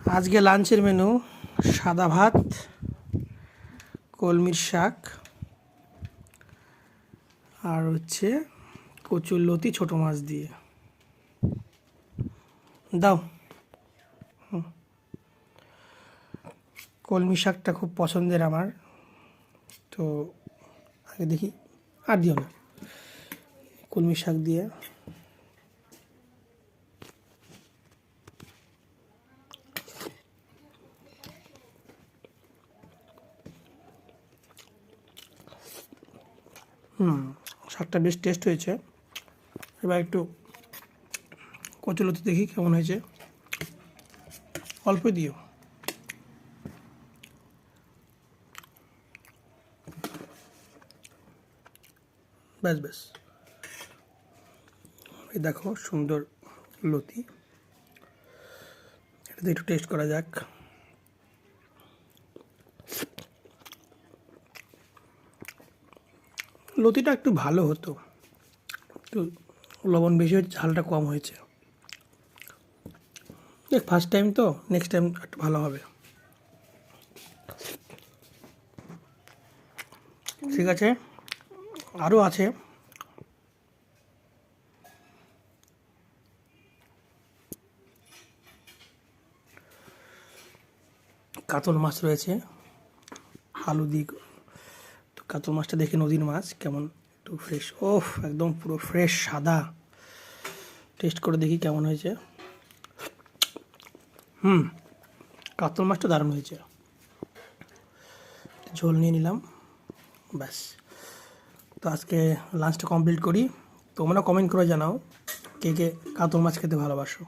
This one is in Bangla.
আজকে লাঞ্চের মেনু সাদা ভাত, কলমির শাক আর হচ্ছে কচুরলতি ছোটো মাছ দিয়ে। দাও। কলমি শাকটা খুব পছন্দের আমার, তো আগে দেখি। আর দিও না, কলমি শাক দিয়ে। শাকটা বেশ টেস্ট হয়েছে। এবার একটু কচুরলতি দেখি কেমন হয়েছে, অল্প দিও। ব্যাস ব্যাস, এই দেখো সুন্দর লতি, এটাতে একটু টেস্ট করা যাক। লতিটা একটু ভালো হতো, একটু লবণ বেশি হয়েছে, ঝালটা কম হয়েছে। দেখ, ফার্স্ট টাইম তো, নেক্সট টাইম একটু ভালো হবে। ঠিক আছে, আরও আছে। কাতল মাছ রয়েছে আলু দিয়ে। তো কাতল মাছটা দেখে, নদীর মাছ কেমন, একটু ফ্রেশ। ওফ, একদম পুরো ফ্রেশ সাদা। টেস্ট করে দেখি কেমন হয়েছে। কাতল মাছটা দারুণ হয়েছে। ঝোল নিয়ে নিলাম, ব্যাস। তো আজকে লাঞ্চটা কমপ্লিট করি। তোমরা কমেন্ট করে জানাও কে কে কাতল মাছ খেতে ভালোবাসো।